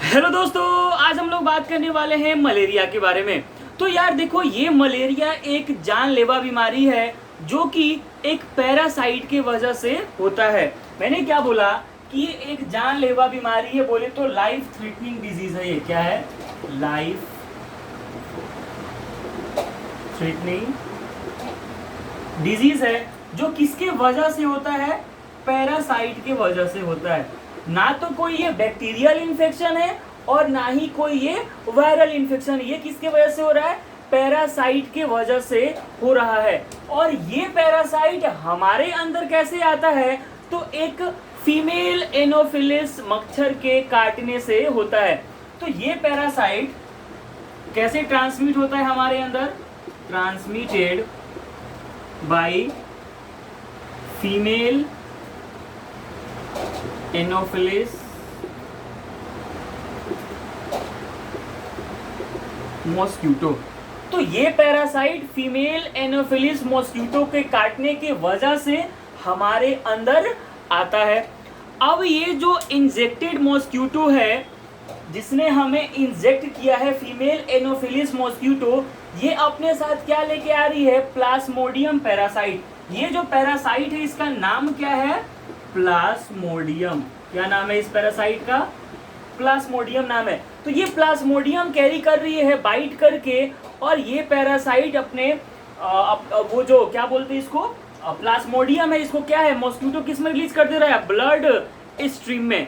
Hello दोस्तों, आज हम लोग बात करने वाले हैं मलेरिया के बारे में। तो यार देखो, ये मलेरिया एक जानलेवा बीमारी है जो कि एक पैरासाइट की वजह से होता है। मैंने क्या बोला कि ये एक जानलेवा बीमारी है, बोले तो लाइफ थ्रेटनिंग डिजीज है। ये क्या है? लाइफ थ्रेटनिंग डिजीज है जो किसके वजह से होता है? पैरासाइट के वजह से होता है। ना तो कोई ये बैक्टीरियल इन्फेक्शन है और ना ही कोई ये वायरल इन्फेक्शन। ये किसके वजह से हो रहा है? पैरासाइट के वजह से हो रहा है। और ये पैरासाइट हमारे अंदर कैसे आता है? तो एक फीमेल एनोफिलिस मच्छर के काटने से होता है। तो ये पैरासाइट कैसे ट्रांसमिट होता है हमारे अंदर? Transmitted by female anopheles mosquito. तो ये पैरासाइट फीमेल एनोफिलिस मॉस्क्यूटो के काटने की वजह से हमारे अंदर आता है। अब ये जो इंजेक्टेड मॉस्क्यूटो है, जिसने हमें इंजेक्ट किया है फीमेल एनोफिलिस मॉस्क्यूटो, ये अपने साथ क्या लेके आ रही है? Plasmodium parasite. ये जो पैरासाइट है इसका नाम क्या है? प्लाज्मोडियम। क्या नाम है इस पैरासाइट का? प्लाज्मोडियम नाम है। तो ये प्लाज्मोडियम कैरी कर रही है बाइट करके, और ये पैरासाइट अपने वो जो क्या बोलते हैं इसको, प्लाज्मोडियम है, इसको क्या है? मॉस्क्यूटो किस में रिलीज कर दे रहा है? ब्लड स्ट्रीम में।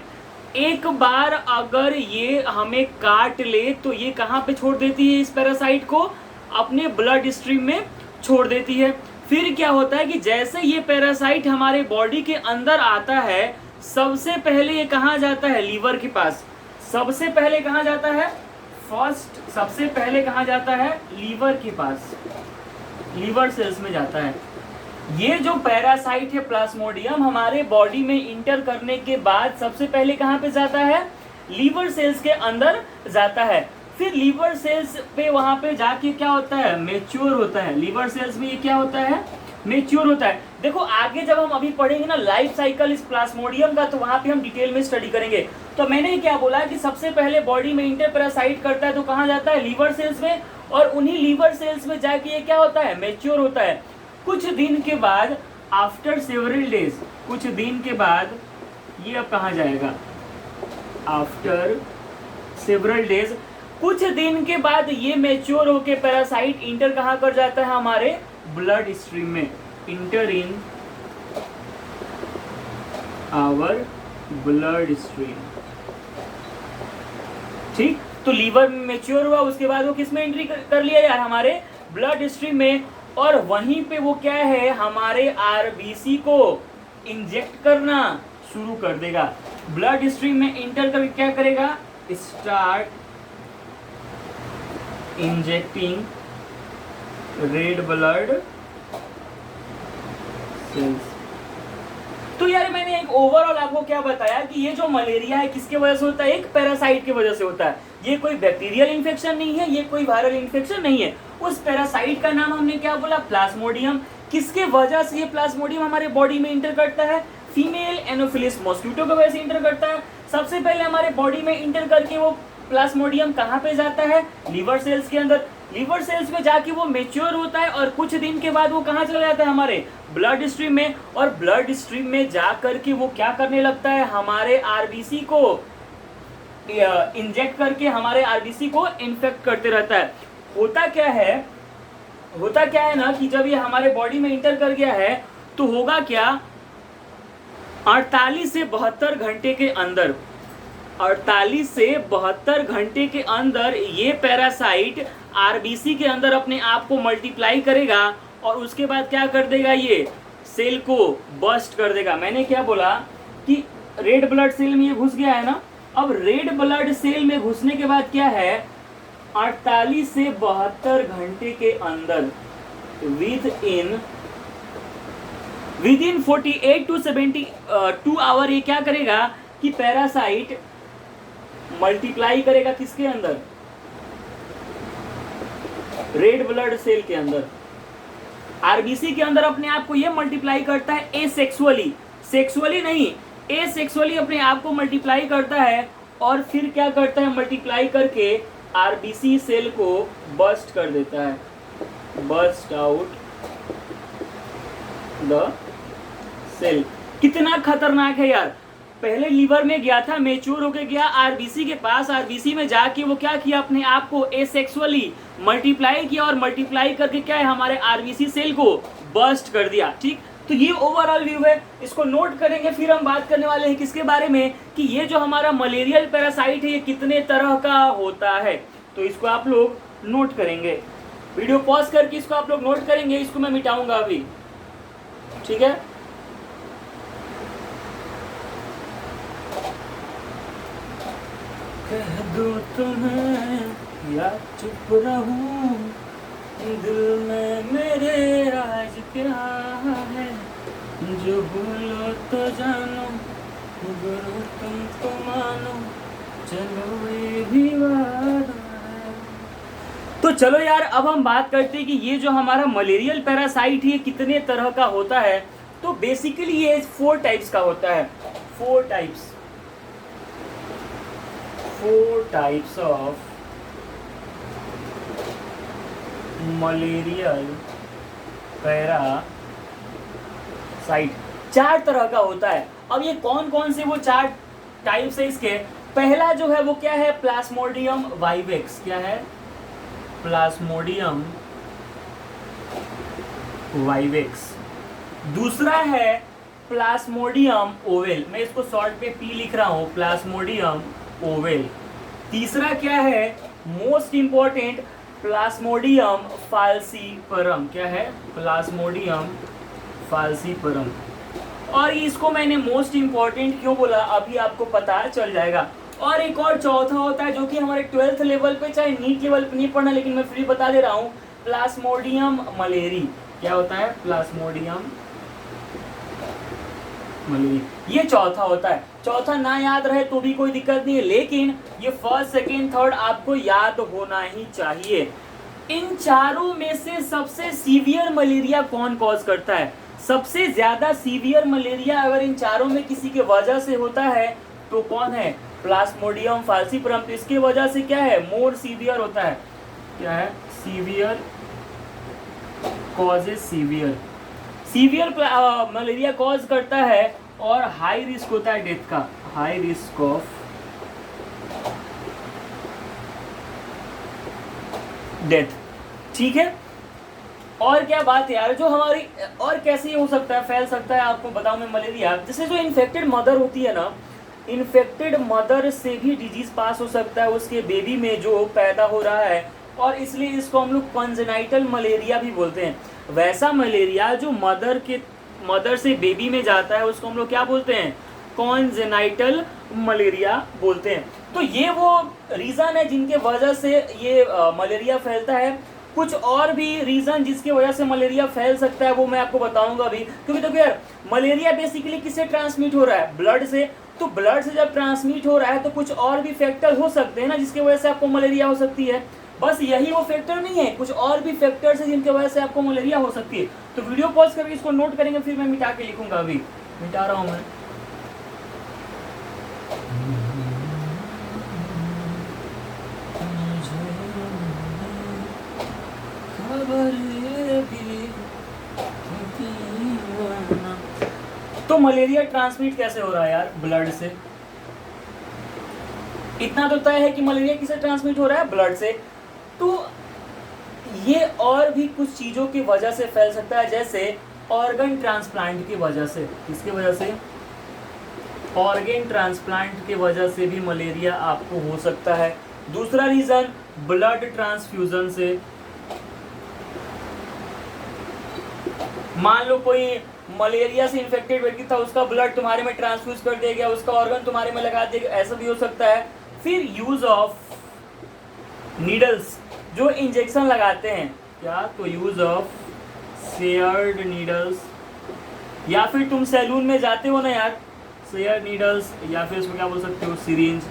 एक बार अगर ये हमें काट ले तो ये कहाँ पे छोड़ देती है? इस पैरासाइट को अपने ब्लड स्ट्रीम में छोड़ देती है। फिर क्या होता है कि जैसे ये पैरासाइट हमारे बॉडी के अंदर आता है, सबसे पहले ये कहाँ जाता है? लीवर के पास। सबसे पहले कहाँ जाता है? सबसे पहले कहाँ जाता है? लीवर के पास, लीवर सेल्स में जाता है। ये जो पैरासाइट है प्लाज्मोडियम, हमारे बॉडी में इंटर करने के बाद सबसे पहले कहाँ पे जाता है? लीवर सेल्स के अंदर जाता है। फिर लीवर सेल्स पे वहां पे जाके क्या होता है? मैच्योर होता है। लीवर सेल्स में ये क्या होता है? मैच्योर होता है। देखो आगे जब हम अभी पढ़ेंगे ना लाइफ साइकिल इस प्लाज्मोडियम का, तो वहां पे हम डिटेल में स्टडी करेंगे। तो मैंने क्या बोला कि सबसे पहले बॉडी में इंटर पैरासाइट करता है तो कहाँ जाता है? लीवर सेल्स में। और उन्हीं लीवर सेल्स में जाके ये क्या होता है? मैच्योर होता है। कुछ दिन के बाद, आफ्टर सेवरल डेज, कुछ दिन के बाद ये अब कहाँ जाएगा? आफ्टर सेवरल डेज, कुछ दिन के बाद ये मैच्योर होके पैरासाइट इंटर कहाँ कर जाता है? हमारे ब्लड स्ट्रीम में। Enter in our blood stream. ठीक, तो लीवर में मैच्योर हुआ, उसके बाद वो किस में एंट्री कर लिया यार? हमारे ब्लड स्ट्रीम में। और वहीं पे वो क्या है? हमारे आरबीसी को इंजेक्ट करना शुरू कर देगा। ब्लड स्ट्रीम में इंटर करके क्या करेगा? Start injecting red blood cells. तो यार मैंने एक ओवरऑल आपको क्या बताया कि ये जो मलेरिया है किसके वजह से होता है? एक पैरासाइट की वजह से होता है। ये कोई बैक्टीरियल इन्फेक्शन नहीं है, ये कोई वायरल इन्फेक्शन नहीं है। उस पैरासाइट का नाम हमने क्या बोला? प्लाज्मोडियम। किसके वजह से ये प्लाज्मोडियम हमारे बॉडी में इंटर करता है? फीमेल एनोफिलिस मॉस्क्यूटो की वजह से इंटर करता है। सबसे पहले हमारे बॉडी में इंटर करके वो प्लाज्मोडियम कहाँ पे जाता है? लीवर सेल्स के अंदर। लीवर सेल्स में जाके वो मैच्योर होता है और कुछ दिन के बाद वो कहाँ चला जाता है? हमारे ब्लड स्ट्रीम में। और ब्लड स्ट्रीम में जा करके वो क्या करने लगता है? हमारे आरबीसी को इंजेक्ट करके हमारे आरबीसी को इन्फेक्ट करते रहता है। होता क्या है ना कि जब ये हमारे बॉडी में इंटर कर गया है तो होगा क्या? 48 से 72 घंटे के अंदर, 48 से 72 घंटे के अंदर ये पैरासाइट आरबीसी के अंदर अपने आप को मल्टीप्लाई करेगा और उसके बाद क्या कर देगा? ये सेल को बस्ट कर देगा। मैंने क्या बोला कि रेड ब्लड सेल में ये घुस गया है ना। अब रेड ब्लड सेल में घुसने के बाद क्या है? 48 से 72 घंटे के अंदर, विद इन 48 टू 72 आवर ये क्या करेगा कि पैरासाइट मल्टीप्लाई करेगा किसके अंदर? रेड ब्लड सेल के अंदर। आरबीसी के अंदर अपने आप को ये मल्टीप्लाई करता है एसेक्सुअली, सेक्सुअली नहीं, एसेक्सुअली अपने आप को मल्टीप्लाई करता है। और फिर क्या करता है, मल्टीप्लाई करके आरबीसी सेल को बर्स्ट कर देता है, बर्स्ट आउट द सेल। कितना खतरनाक है यार। पहले लीवर में गया था, मेच्योर होके गया आरबीसी के पास, आरबीसी में जाके वो क्या किया, अपने आप को एसेक्सुअली मल्टीप्लाई किया और मल्टीप्लाई करके क्या है, हमारे आरबीसी सेल को बर्स्ट कर दिया। ठीक, तो ये ओवरऑल व्यू है, इसको नोट करेंगे। फिर हम बात करने वाले हैं किसके बारे में, कि ये जो हमारा मलेरियल पैरासाइट है ये कितने तरह का होता है। तो इसको आप लोग नोट करेंगे, वीडियो पॉज करके इसको आप लोग नोट करेंगे। इसको मैं मिटाऊंगा अभी, ठीक है। कह दो तुम्हें या चुप रहूं, दिल में मेरे राज क्या है, जो बोलो तो जानो, गुरु तुमको मानो, चलो ये भी वादा है। तो चलो यार, अब हम बात करते हैं कि ये जो हमारा मलेरियल पैरासाइट है कितने तरह का होता है। तो बेसिकली ये 4 टाइप्स का होता है, 4 टाइप्स ऑफ मलेरियल पैरासाइट, 4 तरह का होता है। अब ये कौन कौन से वो 4 टाइप्स है इसके। पहला जो है वो क्या है, प्लाज्मोडियम वाइवेक्स। क्या है, प्लाज्मोडियम वाइवेक्स। दूसरा है प्लाज्मोडियम ओवेल, मैं इसको शॉर्ट पे पी लिख रहा हूं, प्लाज्मोडियम ओवेल। तीसरा क्या है, मोस्ट इंपॉर्टेंट, प्लाज्मोडियम फाल्सीपरम। क्या है, प्लाज्मोडियम फाल्सीपरम। और इसको मैंने मोस्ट इंपॉर्टेंट क्यों बोला अभी आपको पता चल जाएगा। और एक और चौथा होता है जो कि हमारे 12th लेवल पे, चाहे नीट लेवल पे नहीं पढ़ना, लेकिन मैं फिर बता दे रहा हूँ, प्लाज्मोडियम मलेरी। क्या होता है, प्लाज्मोडियम मलेरी, ये चौथा होता है। चौथा ना याद रहे तो भी कोई दिक्कत नहीं है, लेकिन ये फर्स्ट, सेकेंड, थर्ड आपको याद होना ही चाहिए। इन चारों में से सबसे सीवियर मलेरिया कौन कॉज करता है, सबसे ज्यादा सीवियर मलेरिया अगर इन चारों में किसी के वजह से होता है तो कौन है, प्लाज्मोडियम फाल्सीपरम। तो इसके वजह से क्या है, मोर सीवियर होता है। क्या है, severe causes, severe malaria cause करता है और हाई रिस्क होता है डेथ का, हाई रिस्क ऑफ डेथ। ठीक है। और क्या बात है यार, जो हमारी और कैसे हो सकता है, फैल सकता है, आपको बताऊं मैं। मलेरिया जैसे जो इन्फेक्टेड मदर होती है ना, इन्फेक्टेड मदर से भी डिजीज पास हो सकता है उसके बेबी में जो पैदा हो रहा है, और इसलिए इसको हम लोग कॉन्जेनाइटल मलेरिया भी बोलते हैं। वैसा मलेरिया जो मदर से बेबी में जाता है उसको हम लोग क्या बोलते हैं, कॉन्जेनाइटल मलेरिया बोलते हैं। तो ये वो रीज़न है जिनके वजह से ये मलेरिया फैलता है। कुछ और भी रीज़न जिसकी वजह से मलेरिया फैल सकता है वो मैं आपको बताऊंगा अभी, क्योंकि देखो यार, मलेरिया बेसिकली किससे ट्रांसमिट हो रहा है, ब्लड से। तो ब्लड से जब ट्रांसमिट हो रहा है तो कुछ और भी फैक्टर हो सकते हैं ना जिसकी वजह से आपको मलेरिया हो सकती है। बस यही वो फैक्टर नहीं है, कुछ और भी फैक्टर्स हैं जिनकी वजह से आपको मलेरिया हो सकती है। तो वीडियो पॉज करके इसको नोट करेंगे, फिर मैं मिटा के लिखूंगा। अभी मिटा रहा हूं मैं। तो मलेरिया ट्रांसमिट कैसे हो रहा है यार, ब्लड से। इतना तो तय है कि मलेरिया किससे ट्रांसमिट हो रहा है, ब्लड से। तो ये और भी कुछ चीजों की वजह से फैल सकता है, जैसे ऑर्गन ट्रांसप्लांट की वजह से। किसकी वजह से, ऑर्गन ट्रांसप्लांट की वजह से भी मलेरिया आपको हो सकता है। दूसरा रीजन, ब्लड ट्रांसफ्यूजन से। मान लो कोई मलेरिया से इन्फेक्टेड व्यक्ति था, उसका ब्लड तुम्हारे में ट्रांसफ्यूज कर दिया गया, उसका ऑर्गन तुम्हारे में लगा दिया गया, ऐसा भी हो सकता है। फिर यूज ऑफ नीडल्स, जो इंजेक्शन लगाते हैं, क्या, तो यूज ऑफ शेयर्ड नीडल्स, या फिर तुम सैलून में जाते हो ना यार, शेयर्ड नीडल्स, या फिर उसको क्या बोल सकते हो, सिरिंज।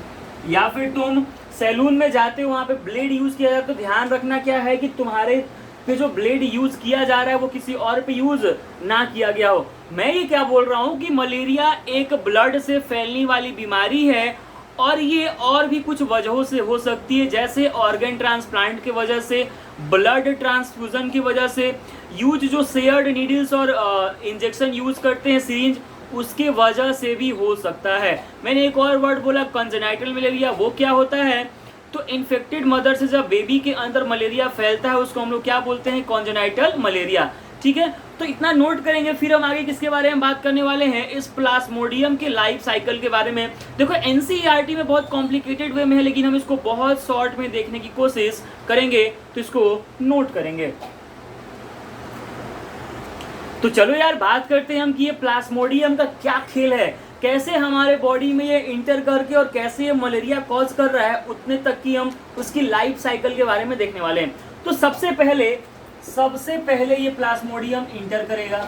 या फिर तुम सैलून में जाते हो, वहाँ पे ब्लेड यूज किया जाता है, तो ध्यान रखना क्या है कि तुम्हारे पे जो ब्लेड यूज किया जा रहा है वो किसी और पे यूज ना किया गया हो। मैं ये क्या बोल रहा हूँ कि मलेरिया एक ब्लड से फैलने वाली बीमारी है, और ये और भी कुछ वजहों से हो सकती है, जैसे ऑर्गन ट्रांसप्लांट की वजह से, ब्लड ट्रांसफ्यूजन की वजह से, यूज जो शेयर्ड नीडल्स और इंजेक्शन यूज करते हैं सिरिंज, उसके वजह से भी हो सकता है। मैंने एक और वर्ड बोला कंजेनाइटल मलेरिया, वो क्या होता है? तो इन्फेक्टेड मदर से जब बेबी के अंदर मलेरिया फैलता है उसको हम लोग क्या बोलते हैं? Congenital malaria. ठीक है, तो इतना नोट करेंगे। फिर हम आगे किसके बारे में बात करने वाले हैं? इस प्लाज्मोडियम के लाइफ साइकिल के बारे में। देखो एनसीईआरटी में बहुत कॉम्प्लिकेटेड वे में है, लेकिन हम इसको बहुत शॉर्ट में देखने की कोशिश करेंगे, तो इसको नोट करेंगे। तो चलो यार बात करते हैं हम कि ये प्लाज्मोडियम का क्या खेल है, कैसे हमारे बॉडी में ये इंटर करके और कैसे ये मलेरिया कॉज कर रहा है, उतने तक की हम उसकी लाइफ साइकिल के बारे में देखने वाले हैं। तो सबसे पहले ये प्लाज्मोडियम इंटर करेगा।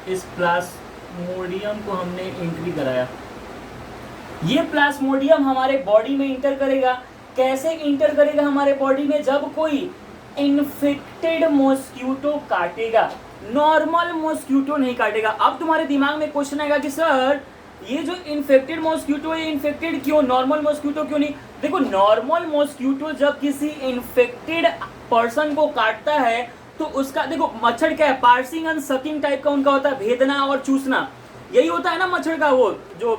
इस प्लाज्मोडियम को हमने एंट्री कराया, ये प्लाज्मोडियम हमारे बॉडी में इंटर करेगा। कैसे इंटर करेगा हमारे बॉडी में? जब कोई इन्फेक्टेड मॉस्क्यूटो काटेगा, नॉर्मल मॉस्क्यूटो नहीं काटेगा। अब तुम्हारे दिमाग में क्वेश्चन आएगा कि सर ये जो इन्फेक्टेड मॉस्क्यूटो है, इन्फेक्टेड क्यों, नॉर्मल मॉस्क्यूटो क्यों नहीं? देखो नॉर्मल मॉस्क्यूटो जब किसी इन्फेक्टेड पर्सन को काटता है तो उसका, देखो मच्छर क्या है, पार्सिंग एंड सकिंग टाइप का उनका होता है, भेदना और चूसना, यही होता है ना मच्छर का, वो जो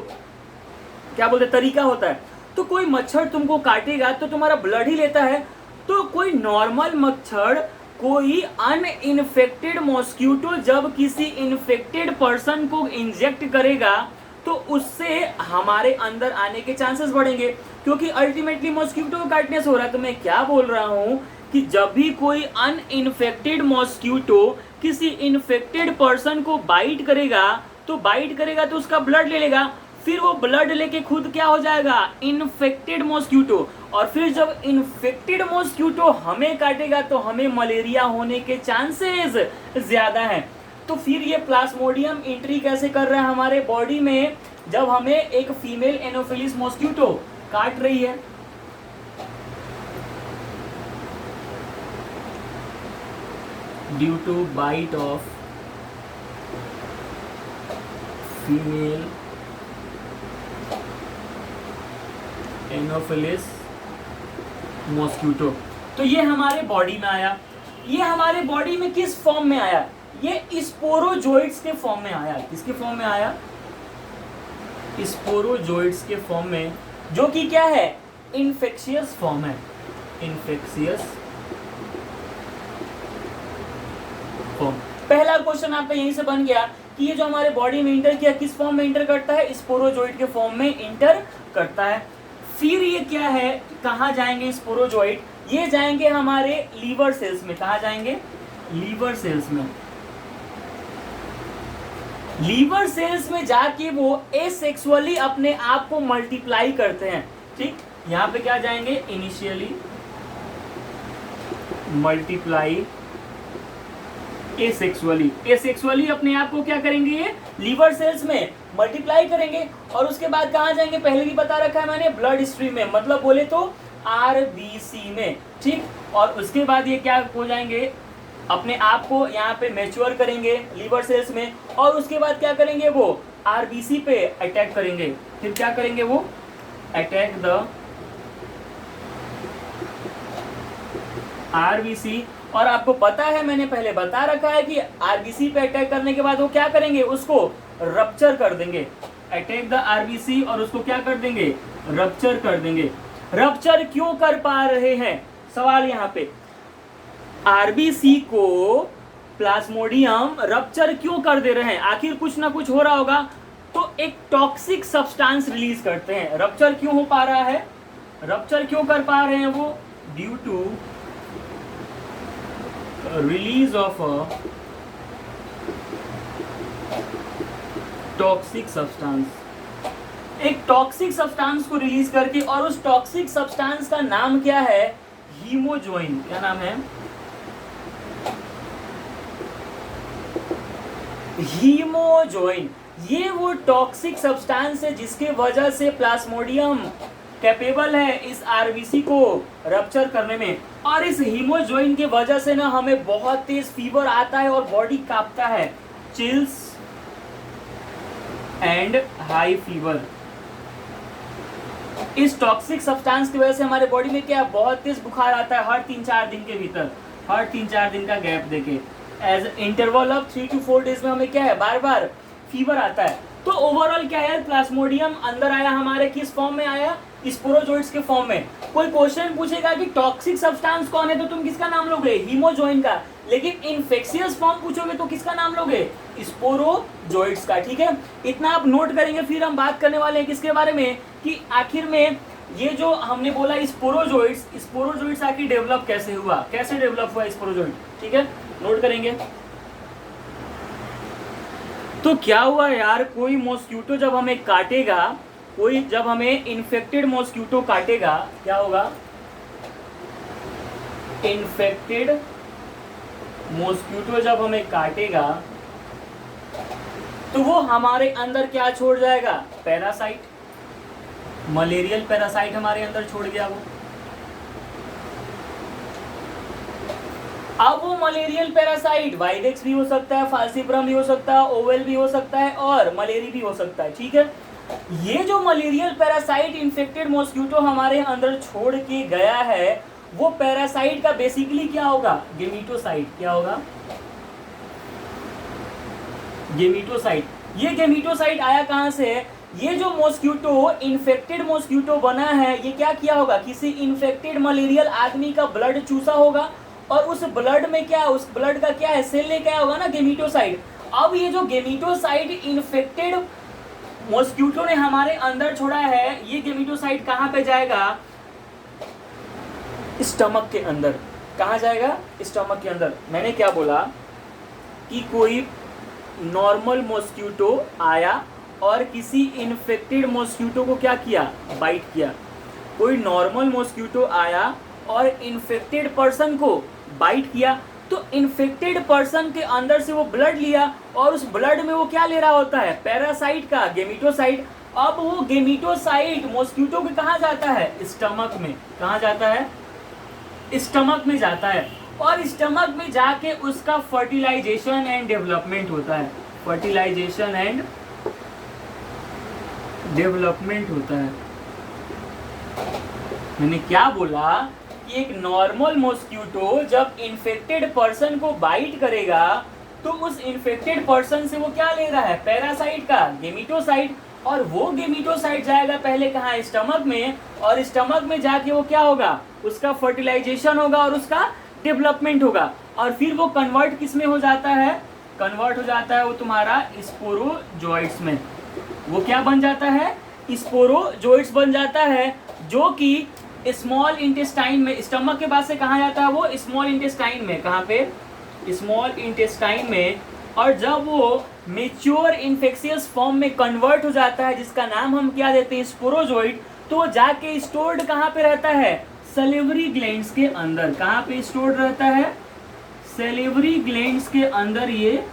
क्या बोलते तरीका होता है। तो कोई मच्छर तुमको काटेगा तो तुम्हारा ब्लड ही लेता है। तो कोई नॉर्मल मच्छर, कोई अनइन्फेक्टेड मॉस्क्यूटो जब किसी इन्फेक्टेड पर्सन को इंजेक्ट करेगा तो उससे हमारे अंदर आने के चांसेस बढ़ेंगे, क्योंकि अल्टीमेटली मॉस्क्यूटो को काटने से हो रहा है। तो मैं क्या बोल रहा हूं कि जब भी कोई अनइन्फेक्टेड मॉस्क्यूटो किसी इन्फेक्टेड पर्सन को बाइट करेगा तो उसका ब्लड ले लेगा, फिर वो ब्लड लेके खुद क्या हो जाएगा? Infected mosquito. और फिर जब इन्फेक्टेड मॉस्क्यूटो हमें काटेगा तो हमें मलेरिया होने के चांसेस ज्यादा हैं। तो फिर ये प्लाज्मोडियम एंट्री कैसे कर रहा है हमारे बॉडी में? जब हमें एक फीमेल एनोफिलिस मॉस्क्यूटो काट रही है, due to bite of female anopheles mosquito, तो ये हमारे बॉडी में आया। ये हमारे बॉडी में किस फॉर्म में आया? ये स्पोरोजोइट्स के फॉर्म में आया। किसके फॉर्म में आया? स्पोरोजोइट्स के फॉर्म में, जो कि क्या है? इन्फेक्शियस फॉर्म है, इन्फेक्शियस फॉर्म। पहला क्वेश्चन आपका यहीं से बन गया कि ये जो हमारे बॉडी में इंटर किया, किस फॉर्म में इंटर करता है? स्पोरोजोइट के फॉर्म में इंटर करता है। फिर ये क्या है, कहाँ जाएंगे स्पोरोजोइट? ये जाएंगे हमारे लीवर सेल्स में। कहाँ जाएंगे? लीवर सेल्स में। लीवर सेल्स में जाके वो एसेक्सुअली अपने आप को मल्टीप्लाई करते हैं। ठीक, यहाँ पे क्या जाएंगे? इनिशियली मल्टीप्लाई एसेक्सुअली अपने आप को क्या करेंगे? ये लीवर सेल्स में मल्टीप्लाई करेंगे। और उसके बाद कहाँ जाएंगे? पहले भी बता रखा है मैंने, ब्लड स्ट्रीम में, मतलब बोले तो आरबीसी में। ठीक, और उसके बाद ये क्या हो जाएंगे? अपने आप को यहाँ पे मैच्योर करेंगे लीवर सेल्स में, और उसके बाद क्या करेंगे? वो आरबीसी पे अटैक करेंगे। फिर क्या करेंगे? वो अटैक द आरबीसी। और आपको पता है, मैंने पहले बता रखा है कि आरबीसी पे अटैक करने के बाद वो क्या करेंगे? उसको रप्चर कर देंगे। अटैक द आरबीसी, और उसको क्या कर देंगे? रप्चर कर देंगे। रप्चर क्यों कर पा रहे हैं? सवाल यहाँ पे, आरबीसी को प्लाज्मोडियम रप्चर क्यों कर दे रहे हैं? आखिर कुछ ना कुछ हो रहा होगा। तो एक टॉक्सिक सब्सटेंस रिलीज करते हैं। रप्चर क्यों हो पा रहा है? रप्चर क्यों कर पा रहे हैं वो? Due to release of a toxic substance. एक टॉक्सिक सब्सटेंस को रिलीज करके, और उस टॉक्सिक सब्सटेंस का नाम क्या है? हीमोजोइन। क्या नाम है? हीमोजोइन। ये वो टॉक्सिक सब्सटेंस है जिसके वजह से प्लाज्मोडियम कैपेबल है इस आरबीसी को रप्चर करने में। और इस हीमोजोइन की वजह से ना हमें बहुत तेज फीवर आता है और बॉडी कांपता है, चिल्स एंड हाई फीवर। इस टॉक्सिक सब्सटेंस की वजह से हमारे बॉडी में क्या बहुत तेज बुखार आता है हर 3-4 दिन के भीतर, हर 3-4 दिन का गैप देके as interval of 3 to 4 days में हमें क्या है बार बार फीवर आता है। तो ओवरऑल क्या है, प्लाज्मोडियम अंदर आया हमारे किस फॉर्म में आया, स्पोरोजोइट्स के फॉर्म में। कोई क्वेश्चन पूछेगा कि टॉक्सिक सब्सटेंस कौन है तो तुम किसका नाम लोगे, हीमोजोइन का। लेकिन इन्फेक्शियस फॉर्म पूछोगे तो किसका नाम लोगे, स्पोरोजोइट्स का। ठीक है, इतना आप नोट करेंगे। फिर हम बात करने वाले हैं किसके बारे में कि आखिर में ये जो हमने बोला स्पोरोजोइट्स आखिर डेवलप कैसे हुआ, कैसे डेवलप हुआ स्पोरोजोइट। ठीक है, नोट करेंगे। तो क्या हुआ यार, कोई मॉस्क्यूटो जब हमें काटेगा, कोई जब हमें इन्फेक्टेड मॉस्क्यूटो काटेगा, क्या होगा, इन्फेक्टेड मॉस्क्यूटो जब हमें काटेगा तो वो हमारे अंदर क्या छोड़ जाएगा, पैरासाइट, मलेरियल पैरासाइट हमारे अंदर छोड़ गया वो। अब वो मलेरियल पैरासाइट वाइडेक्स भी हो सकता है, फाल्सिब्रम भी हो सकता है, ओवेल भी हो सकता है और मलेरी भी हो सकता है। ठीक है, ये जो मलेरियल पैरासाइट इन्फेक्टेड मॉस्क्यूटो हमारे अंदर छोड़ के गया है, वो पैरासाइट का बेसिकली क्या होगा, गेमिटोसाइट। क्या होगा, गेमिटोसाइट। ये गेमिटोसाइट आया कहां से, ये जो मॉस्क्यूटो इन्फेक्टेड मॉस्क्यूटो बना है, ये क्या किया होगा, किसी इन्फेक्टेड मलेरियल आदमी का ब्लड चूसा होगा और उस ब्लड में क्या, उस ब्लड का क्या है, सेल लेके आया होगा ना, गेमिटोसाइट। अब ये जो गेमिटोसाइट इन्फेक्टेड मॉस्क्यूटो ने हमारे अंदर छोड़ा है, ये गेमिटोसाइट कहां पे जाएगा, स्टमक के अंदर। कहां जाएगा, स्टमक के अंदर। मैंने क्या बोला कि कोई नॉर्मल मॉस्क्यूटो आया और किसी इन्फेक्टेड मॉस्क्यूटो को क्या किया, बाइट किया। कोई नॉर्मल मॉस्क्यूटो आया और इन्फेक्टेड पर्सन को बाइट किया, तो इन्फेक्टेड पर्सन के अंदर से वो ब्लड लिया और उस ब्लड में वो क्या ले रहा होता है, पैरासाइट का, गेमिटोसाइट। अब वो गेमिटोसाइट मॉस्क्यूटो के कहाँ जाता है, स्टमक में। कहाँ जाता है, स्टमक में जाता है और स्टमक में जाके उसका फर्टिलाइजेशन एंड डेवलपमेंट होता है, फर्टिलाइजेशन एंड डेवलपमेंट होता है। मैंने क्या बोला कि एक नॉर्मल मॉस्क्यूटो जब इन्फेक्टेड पर्सन को बाइट करेगा तो उस इन्फेक्टेड पर्सन से वो क्या ले रहा है, पैरासाइट का, गेमिटोसाइट। और वो गेमिटोसाइट जाएगा पहले कहाँ, स्टमक में, और स्टमक में जाके वो क्या होगा, उसका फर्टिलाइजेशन होगा और उसका डेवलपमेंट होगा। और फिर वो कन्वर्ट किस में हो जाता है, कन्वर्ट हो जाता है वो तुम्हारा स्पोरोजोइट्स में। वो क्या बन जाता है, स्पोरोजोइट्स बन जाता है, जो कि स्मॉल इंटेस्टाइन में, स्टमक के बाद से कहाँ जाता है वो, स्मॉल इंटेस्टाइन में। कहाँ पे, स्मॉल इंटेस्टाइन में। और जब वो मेच्योर इन्फेक्शियस फॉर्म में कन्वर्ट हो जाता है, जिसका नाम हम क्या देते हैं, स्पोरोजोइट, तो जाके स्टोर्ड कहाँ पे रहता है, सलिवरी ग्लैंड्स के अंदर। कहाँ पे स्टोर्ड रहता है, सलिवरी ग्लैंड्स के अंदर ये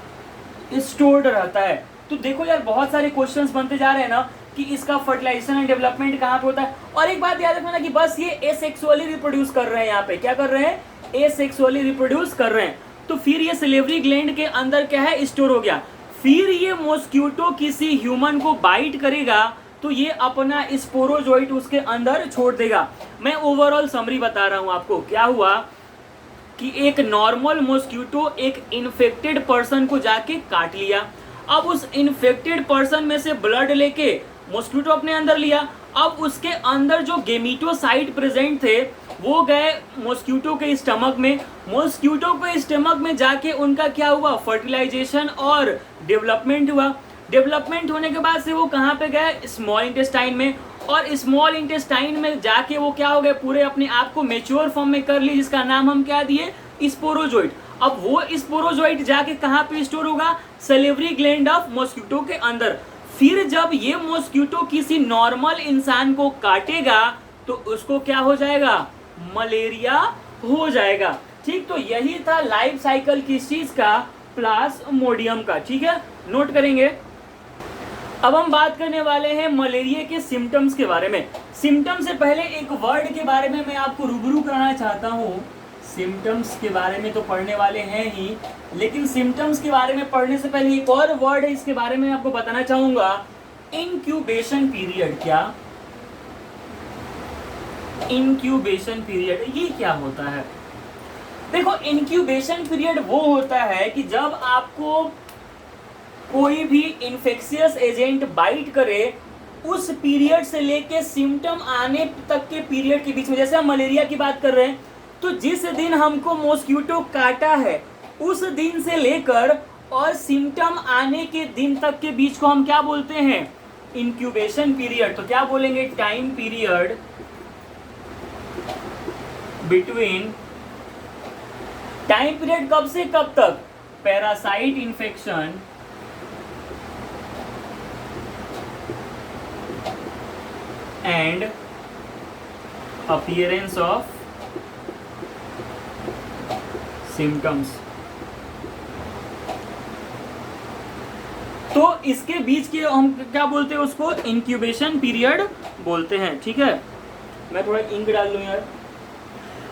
स्टोर्ड रहता है। तो देखो यार, बहुत सारे क्वेश्चंस बनते जा रहे हैं ना कि इसका फर्टिलाइजेशन एंड डेवलपमेंट कहाँ पे होता है। और एक बात याद रखना कि बस ये एसेक्सुअली रिप्रोड्यूस कर रहे हैं, यहाँ पे क्या कर रहे हैं, एसेक्सुअली रिप्रोड्यूस कर रहे हैं। तो फिर ये सलिवरी ग्लैंड के अंदर क्या है, स्टोर हो गया। फिर ये मॉस्क्यूटो किसी ह्यूमन को बाइट करेगा तो ये अपना स्पोरोजोइट उसके अंदर छोड़ देगा। मैं ओवरऑल समरी बता रहा हूँ आपको। क्या हुआ कि एक नॉर्मल मॉस्क्यूटो एक इन्फेक्टेड पर्सन को जाके काट लिया। अब उस इन्फेक्टेड पर्सन में से ब्लड लेके मॉस्क्यूटो अपने अंदर लिया। अब उसके अंदर जो गेमिटोसाइट प्रेजेंट थे वो गए मॉस्क्यूटो के स्टमक में। मॉस्क्यूटो के स्टमक में जाके उनका क्या हुआ, फर्टिलाइजेशन और डेवलपमेंट हुआ। डेवलपमेंट होने के बाद से वो कहाँ पे गए, स्मॉल इंटेस्टाइन में। और स्मॉल इंटेस्टाइन में जाके वो क्या हो गए, पूरे अपने आप को मेच्योर फॉर्म में कर ली, जिसका नाम हम क्या दिए, स्पोरोजोइट। अब वो स्पोरोजोइट जाके कहाँ पे स्टोर होगा, सलिवरी ग्लैंड ऑफ मॉस्क्यूटो के अंदर। फिर जब ये मॉस्क्यूटो किसी नॉर्मल इंसान को काटेगा तो उसको क्या हो जाएगा, मलेरिया हो जाएगा। ठीक, तो यही था लाइफ साइकिल किस चीज का, प्लाज्मोडियम का। ठीक है, नोट करेंगे। अब हम बात करने वाले हैं मलेरिया के सिम्टम्स के बारे में। सिम्टम्स से पहले एक वर्ड के बारे में मैं आपको रूबरू कराना चाहता हूँ। सिम्टम्स के बारे में तो पढ़ने वाले हैं ही, लेकिन सिम्टम्स के बारे में पढ़ने से पहले एक और वर्ड है, इसके बारे में आपको बताना चाहूंगा, इंक्यूबेशन पीरियड। क्या, इंक्यूबेशन पीरियड, ये क्या होता है? देखो, इंक्यूबेशन पीरियड वो होता है कि जब आपको कोई भी इन्फेक्शियस एजेंट बाइट करे, उस पीरियड से लेके सिम्टम आने तक के पीरियड के बीच में, जैसे हम मलेरिया की बात कर रहे हैं, तो जिस दिन हमको मॉस्क्यूटो काटा है उस दिन से लेकर और सिम्टम आने के दिन तक के बीच को हम क्या बोलते हैं? Incubation period. तो क्या बोलेंगे? Time period between, time period कब से कब तक? Parasite infection and appearance of symptoms. तो इसके बीच के हम क्या बोलते हैं? उसको इंक्यूबेशन पीरियड बोलते हैं। ठीक है, मैं थोड़ा इंक डाल लूँ यार।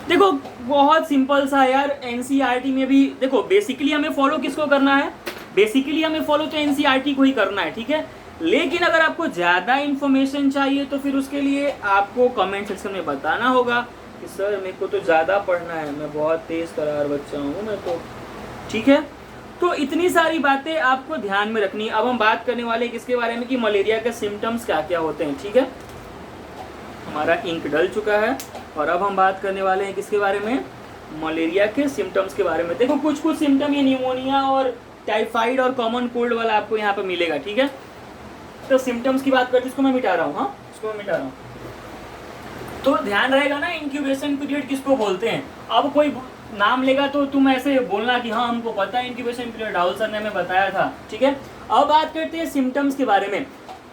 देखो बहुत सिंपल सा यार, एनसीईआरटी में भी देखो बेसिकली हमें फॉलो किसको करना है? बेसिकली हमें फॉलो तो एनसीईआरटी को ही करना है। ठीक है, लेकिन अगर आपको ज़्यादा इन्फॉर्मेशन चाहिए तो फिर उसके लिए आपको कमेंट सेक्शन में बताना होगा कि सर मेरे को तो ज़्यादा पढ़ना है, मैं बहुत तेज़ तर्रार बच्चा हूँ मैं तो। ठीक है, तो इतनी सारी बातें आपको ध्यान में रखनी है। अब हम बात करने वाले हैं किसके बारे में कि मलेरिया के सिम्टम्स क्या क्या होते हैं। ठीक है, हमारा इंक डल चुका है और अब हम बात करने वाले हैं किसके बारे में? मलेरिया के सिम्टम्स के बारे में। देखो कुछ कुछ सिम्टम ये निमोनिया और टाइफाइड और कॉमन कोल्ड वाला आपको यहाँ पे मिलेगा। ठीक है, तो सिम्टम्स की बात करते इसको मैं मिटा रहा हूँ। हाँ, इसको मैं मिटा रहा हूँ, तो ध्यान रहेगा ना इंक्यूबेशन पीरियड किसको बोलते हैं। अब कोई नाम लेगा तो तुम ऐसे बोलना कि हाँ हमको पता है इंक्यूबेशन पीरियड, राहुल सर ने हमें बताया था। ठीक है, अब बात करते हैं सिम्टम्स के बारे में।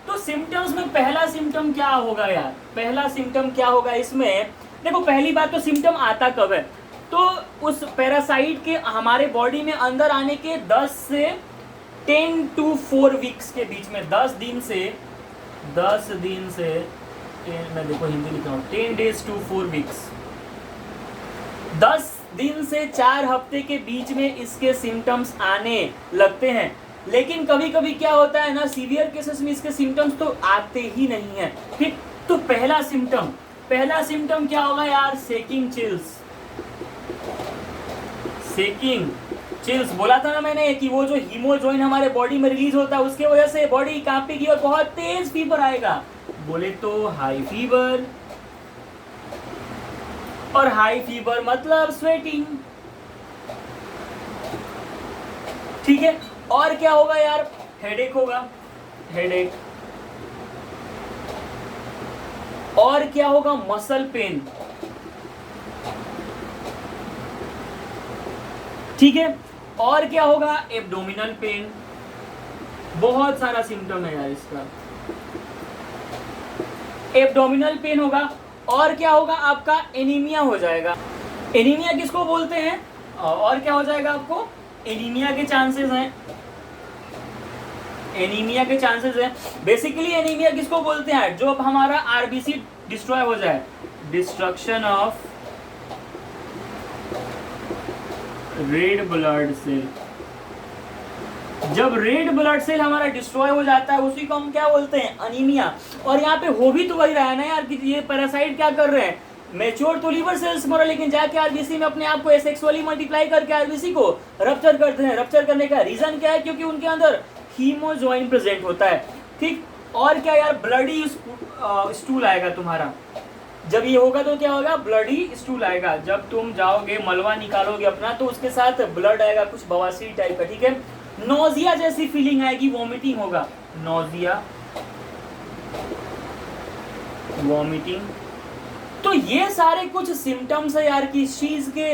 तो सिम्टम्स में पहला सिम्टम क्या होगा यार? पहला सिम्टम क्या होगा इसमें? देखो पहली बात तो सिम्टम आता कब है? तो उस पैरासाइट के हमारे बॉडी में अंदर आने के 10 से 10 to 4 वीक्स के बीच में, 10 दिन से मैं देखो हिंदी लिख रहा हूँ, 10 days to 4 वीक्स, 10 दिन से 4 हफ्ते के बीच में इसके सिम्टम्स आने लगते हैं। लेकिन कभी कभी क्या होता है ना, सीवियर केसेस में इसके सिम्टम्स तो आते ही नहीं है। ठीक, तो पहला सिम्टम क्या होगा यार? सेकिंग चिल्स। बोला था ना मैंने कि वो जो हीमोजोइन हमारे बॉडी में रिलीज होता है उसके वजह से बॉडी कांपेगी और बहुत तेज फीवर आएगा। बोले तो हाई फीवर, और हाई फीवर मतलब स्वेटिंग। ठीक है, और क्या होगा यार? हेडेक होगा, हेडेक। और क्या होगा? Muscle pain. ठीक है, और क्या होगा? Abdominal pain. बहुत सारा सिम्टम है यार इसका। एब्डोमिनल पेन होगा, और क्या होगा? आपका एनीमिया हो जाएगा। एनीमिया किसको बोलते हैं? और क्या हो जाएगा आपको? एनीमिया के चांसेस हैं। एनीमिया के चांसेस हैं। बेसिकली एनीमिया किसको बोलते हैं? जो अब हमारा आरबीसी डिस्ट्रॉय हो जाए, destruction of red blood cell. जब रेड ब्लड सेल हमारा डिस्ट्रॉय हो जाता है उसी को हम क्या बोलते हैं? अनीमिया। और यहाँ पे हो भी तो वही रहा है ना यार कि ये पैरासाइट क्या कर रहे हैं? मैच्योर तो लीवर सेल्स मरा, लेकिन जाके आरबीसी में अपने आप को एसेक्सुअली मल्टीप्लाई करके आरबीसी को रप्चर करते हैं। रप्चर करने का रीजन क्या है? क्योंकि उनके अंदर हीमोजोइन प्रेजेंट होता है। ठीक, और क्या यार? ब्लडी स्टूल आएगा तुम्हारा। जब ये होगा तो क्या होगा? ब्लडी स्टूल आएगा। जब तुम जाओगे मलवा निकालोगे अपना तो उसके साथ ब्लड आएगा, कुछ बवासीर टाइप का। ठीक है, नोजिया जैसी फीलिंग आएगी, वॉमिटिंग होगा, नोजिया, वॉमिटिंग। तो ये सारे कुछ सिम्टम्स है यार किस चीज के?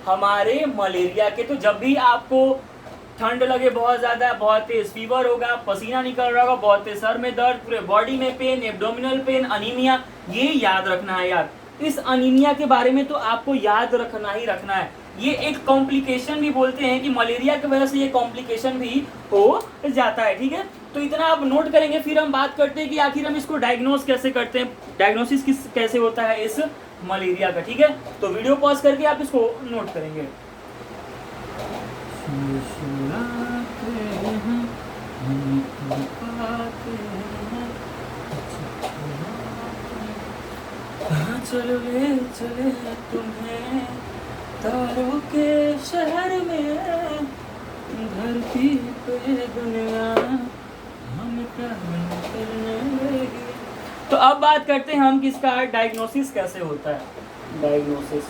हमारे मलेरिया के। तो जब भी आपको ठंड लगे बहुत ज्यादा, बहुत तेज फीवर होगा, पसीना निकल रहा होगा, बहुत तेज सर में दर्द, पूरे बॉडी में पेन, एब्डोमिनल पेन, अनीमिया, ये याद रखना है यार। इस अनीमिया के बारे में तो आपको याद रखना ही रखना है। ये एक कॉम्प्लिकेशन भी बोलते हैं कि मलेरिया की वजह से ये कॉम्प्लिकेशन भी हो जाता है। ठीक है, तो इतना आप नोट करेंगे। फिर हम बात करते हैं कि आखिर हम इसको डायग्नोस कैसे करते हैं, डायग्नोसिस कैसे होता है इस मलेरिया का। ठीक है, तो वीडियो पॉज करके आप इसको नोट करेंगे। चलो ले चले तुम्हें तारों के शहर में, धरती पे दुनिया हम प्यार करने लगे। तो अब बात करते हैं हम किसका डायग्नोसिस कैसे होता है। डायग्नोसिस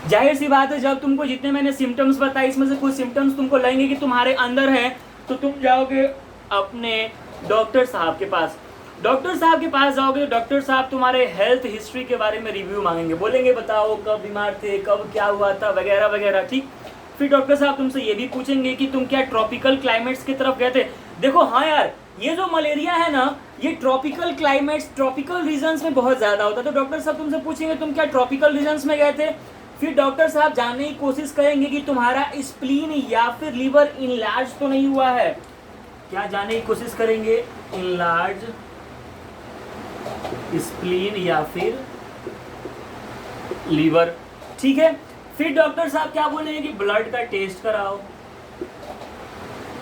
जाहिर सी बात है, जब तुमको जितने मैंने सिम्टम्स बताए इसमें से कुछ सिम्टम्स तुमको लगेंगे कि तुम्हारे अंदर है, तो तुम जाओगे अपने डॉक्टर साहब के पास। डॉक्टर साहब के पास जाओगे तो डॉक्टर साहब तुम्हारे हेल्थ हिस्ट्री के बारे में रिव्यू मांगेंगे, बोलेंगे बताओ कब बीमार थे, कब क्या हुआ था, वगैरह वगैरह। ठीक, फिर डॉक्टर साहब तुमसे ये भी पूछेंगे कि तुम क्या ट्रॉपिकल क्लाइमेट्स की तरफ गए थे। देखो हाँ यार, ये जो मलेरिया है ना, ये ट्रॉपिकल क्लाइमेट्स, ट्रॉपिकल रीजन्स में बहुत ज़्यादा होता है। तो डॉक्टर साहब तुमसे पूछेंगे तुम क्या ट्रॉपिकल रीजन्स में गए थे। फिर डॉक्टर साहब जानने की कोशिश करेंगे कि तुम्हारा स्प्लीन या फिर लीवर इनलार्ज तो नहीं हुआ है। क्या जानने की कोशिश करेंगे, इनलार्ज स्प्लीन या फिर लीवर। ठीक है, फिर डॉक्टर साहब क्या बोलेंगे कि ब्लड का टेस्ट कराओ।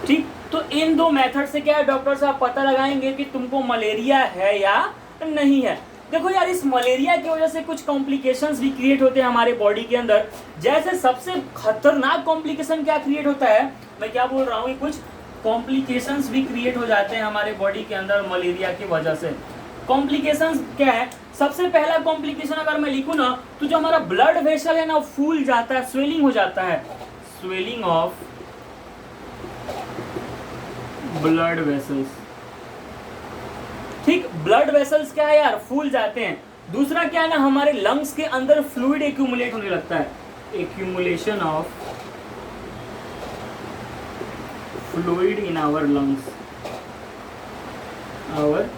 ठीक, तो इन दो मेथड से क्या है, डॉक्टर साहब पता लगाएंगे कि तुमको मलेरिया है या नहीं है। देखो यार, इस मलेरिया की वजह से कुछ कॉम्प्लिकेशंस भी क्रिएट होते हैं हमारे बॉडी के अंदर। जैसे सबसे खतरनाक कॉम्प्लिकेशन क्या क्रिएट होता है, मैं क्या बोल रहा हूँ, कुछ कॉम्प्लिकेशंस भी क्रिएट हो जाते हैं हमारे बॉडी के अंदर मलेरिया की वजह से। कॉम्प्लिकेशंस क्या है, सबसे पहला कॉम्प्लिकेशन अगर मैं लिखूँ ना, तो जो हमारा ब्लड वेसल है ना, फूल जाता है, स्वेलिंग हो जाता है, स्वेलिंग ऑफ ब्लड वेसल्स। ठीक, ब्लड वेसल्स क्या है यार, फूल जाते हैं। दूसरा क्या है ना, हमारे लंग्स के अंदर फ्लूइड एक्यूमुलेट होने लगता है, accumulation of fluid in our lungs, our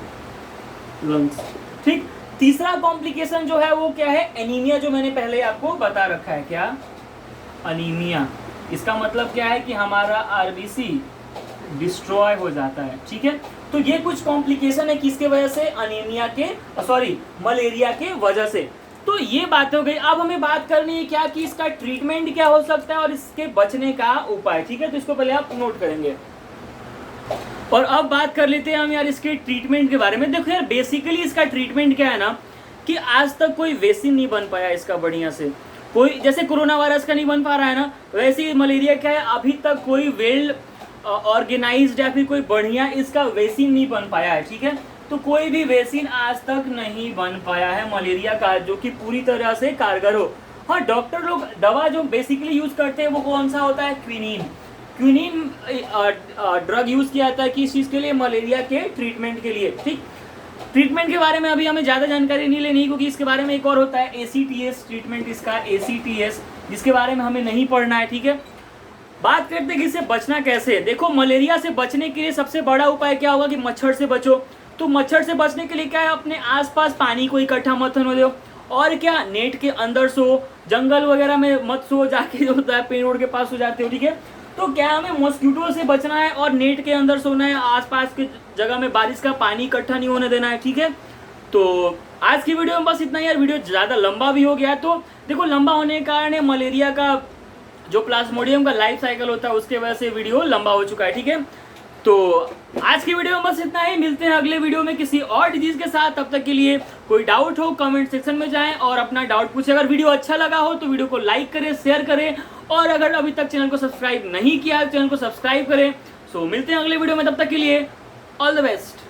lungs. ठीक, तीसरा कॉम्प्लिकेशन जो है वो क्या है, एनीमिया, जो मैंने पहले आपको बता रखा है। क्या, अनीमिया। इसका मतलब क्या है कि हमारा आरबीसी डिस्ट्रॉय हो जाता है। ठीक है, तो ये कुछ कॉम्प्लिकेशन है किसके वजह से, अनीमिया के, सॉरी मलेरिया के वजह से। तो ये बात हो गई। अब हमें बात करनी है क्या कि इसका ट्रीटमेंट क्या हो सकता है और इसके बचने का उपाय। ठीक है, तो इसको पहले आप नोट करेंगे। और अब बात कर लेते हैं हम यार इसके ट्रीटमेंट के बारे में। देखो यार, बेसिकली इसका ट्रीटमेंट क्या है ना, कि आज तक कोई वैक्सीन नहीं बन पाया इसका बढ़िया से। कोई जैसे कोरोना वायरस का नहीं बन पा रहा है ना, वैसे ही मलेरिया क्या है, अभी तक कोई वेल ऑर्गेनाइज्ड या फिर कोई बढ़िया इसका वैक्सीन नहीं बन पाया है। ठीक है, तो कोई भी वैक्सीन आज तक नहीं बन पाया है मलेरिया का जो कि पूरी तरह से कारगर हो। हाँ, डॉक्टर लोग दवा जो बेसिकली यूज करते हैं वो कौन सा होता है, क्विनीन। क्विनीन ड्रग यूज किया जाता है किस चीज़ के लिए, मलेरिया के ट्रीटमेंट के लिए। ठीक, ट्रीटमेंट के बारे में अभी हमें ज़्यादा जानकारी नहीं लेनी, क्योंकि इसके बारे में एक और होता है ACTS ट्रीटमेंट, इसका ACTS, जिसके बारे में हमें नहीं पढ़ना है। ठीक है, बात करते हैं कि इससे बचना कैसे। देखो, मलेरिया से बचने के लिए सबसे बड़ा उपाय क्या होगा कि मच्छर से बचो। तो मच्छर से बचने के लिए क्या है, अपने आसपास पानी को इकट्ठा मत होने दो, और क्या, नेट के अंदर सो, जंगल वगैरह में मत सो, जाके जो होता है पेड़ ओड़ के पास सो जाते हो। ठीक है, तो क्या हमें मॉस्किटो से बचना है और नेट के अंदर सोना है, आसपास के जगह में बारिश का पानी इकट्ठा नहीं होने देना है। ठीक है, तो आज की वीडियो में बस इतना ही यार। वीडियो ज़्यादा लंबा भी हो गया, तो देखो लंबा होने के कारण मलेरिया का जो प्लाज्मोडियम का लाइफ साइकिल होता है उसके वजह से वीडियो लंबा हो चुका है। ठीक है, तो आज की वीडियो में बस इतना ही। मिलते हैं अगले वीडियो में किसी और डिजीज के साथ। तब तक के लिए कोई डाउट हो कमेंट सेक्शन में जाएं और अपना डाउट पूछें। अगर वीडियो अच्छा लगा हो तो वीडियो को लाइक करें, शेयर करें, और अगर अभी तक चैनल को सब्सक्राइब नहीं किया तो चैनल को सब्सक्राइब करें। सो मिलते हैं अगले वीडियो में, तब तक के लिए ऑल द बेस्ट।